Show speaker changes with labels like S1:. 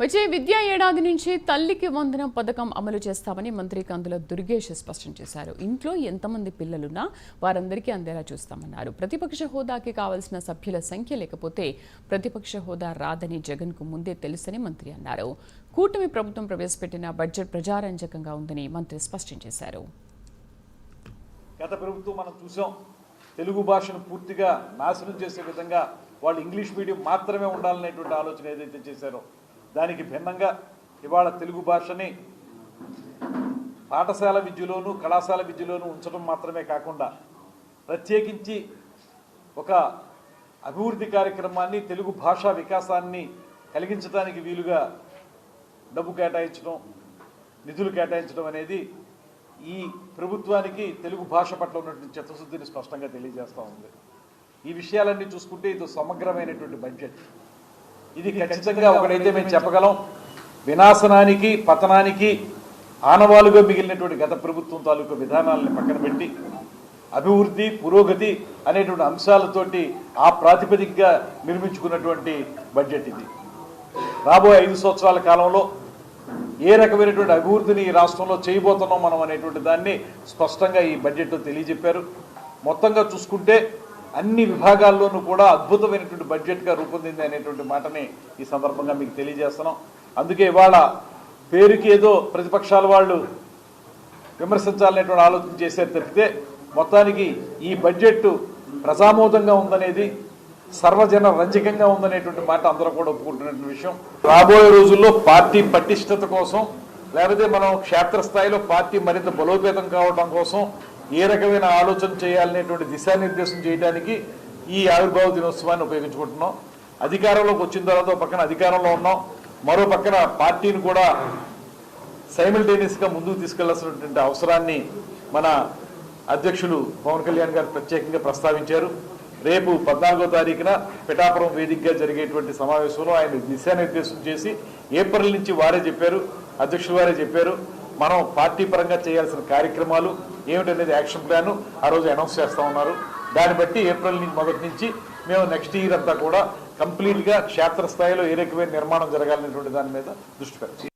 S1: వచ్చే విద్యా ఏడాది నుంచి తల్లికి వందనం పథకం అమలు చేస్తామని మంత్రి కందుల దుర్గేష్ స్పష్టం చేశారు. ఇంట్లో ఎంతమంది పిల్లలున్నా వారందరికీ అందేలా చూస్తామన్నారు. ప్రతిపక్ష హోదాకి కావాల్సిన సభ్యుల సంఖ్య లేకపోతే ప్రతిపక్ష హోదా రాదని జగన్ కు ముందే తెలుసని మంత్రి అన్నారు. కూటమి ప్రభుత్వం ప్రవేశపెట్టిన బడ్జెట్ ప్రజారంజకంగా ఉందని మంత్రి స్పష్టం చేశారు.
S2: గత ప్రభుత్వం మనం చూసాం, తెలుగు భాషను పూర్తిగా నాశనం చేసే విధంగా వాళ్ళు ఇంగ్లీష్ మీడియం మాత్రమే ఉండాలనేటువంటి ఆలోచన ఏదైతే చేశారో దానికి భిన్నంగా ఇవాళ తెలుగు భాషని పాఠశాల విద్యలోను కళాశాల విద్యలోను ఉంచడం మాత్రమే కాకుండా ప్రత్యేకించి ఒక అభివృద్ధి కార్యక్రమాన్ని తెలుగు భాషా వికాసాన్ని కలిగించడానికి వీలుగా డబ్బు కేటాయించడం, నిధులు కేటాయించడం అనేది ఈ ప్రభుత్వానికి తెలుగు భాష పట్ల ఉన్నటువంటి చిత్తశుద్ధిని స్పష్టంగా తెలియజేస్తూ ఉంది. ఈ విషయాలన్నీ చూసుకుంటే ఇది సమగ్రమైనటువంటి బడ్జెట్. ఇది ఖచ్చితంగా ఒకటైతే మేము చెప్పగలం, వినాశనానికి పతనానికి ఆనవాలుగా మిగిలినటువంటి గత ప్రభుత్వం తాలూకు విధానాలను పక్కన పెట్టి అభివృద్ధి పురోగతి అనేటువంటి అంశాలతోటి ఆ ప్రాతిపదికగా నిర్మించుకున్నటువంటి బడ్జెట్ ఇది. రాబోయే 5 సంవత్సరాల కాలంలో ఏ రకమైనటువంటి అభివృద్ధిని ఈ రాష్ట్రంలో చేయబోతున్నాం మనం అనేటువంటి దాన్ని స్పష్టంగా ఈ బడ్జెట్లో తెలియజెప్పారు. మొత్తంగా చూసుకుంటే అన్ని విభాగాల్లోనూ కూడా అద్భుతమైనటువంటి బడ్జెట్గా రూపొందింది అనేటువంటి మాటని ఈ సందర్భంగా మీకు తెలియజేస్తున్నాం. అందుకే ఇవాళ పేరుకి ఏదో ప్రతిపక్షాల వాళ్ళు విమర్శించాలనేటువంటి ఆలోచన చేశారు తప్పితే మొత్తానికి ఈ బడ్జెట్ ప్రజామోదంగా ఉందనేది, సర్వజన రంజకంగా ఉందనేటువంటి మాట అందరూ కూడా ఒప్పుకుంటున్నటువంటి విషయం. రాబోయే రోజుల్లో పార్టీ పటిష్టత కోసం, లేకపోతే మనం క్షేత్రస్థాయిలో పార్టీ మరింత బలోపేతం కావడం కోసం ఏ రకమైన ఆలోచన చేయాలనేటువంటి దిశానిర్దేశం చేయడానికి ఈ ఆవిర్భావ దినోత్సవాన్ని ఉపయోగించుకుంటున్నాం. అధికారంలోకి వచ్చిన తర్వాత ఒక పక్కన అధికారంలో ఉన్నాం, మరో పక్కన పార్టీని కూడా సైమిల్టేనియస్గా ముందుకు తీసుకెళ్లాల్సినటువంటి అవసరాన్ని మన అధ్యక్షులు పవన్ కళ్యాణ్ గారు ప్రత్యేకంగా ప్రస్తావించారు. రేపు 14వ తారీఖున పిఠాపురం వేదికగా జరిగేటువంటి సమావేశంలో ఆయన దిశానిర్దేశం చేసి ఏప్రిల్ నుంచి వారే చెప్పారు, అధ్యక్షులు వారే చెప్పారు, మనం పార్టీ పరంగా చేయాల్సిన కార్యక్రమాలు ఏమిటనేది యాక్షన్ ప్లాన్ ఆ రోజు అనౌన్స్ చేస్తూ ఉన్నారు. దాన్ని బట్టి ఏప్రిల్ మొదటి నుంచి మేము నెక్స్ట్ ఇయర్ అంతా కూడా కంప్లీట్గా క్షేత్రస్థాయిలో ఏ రకమైన నిర్మాణం జరగాలనేటువంటి దాని మీద దృష్టి పెట్టాం.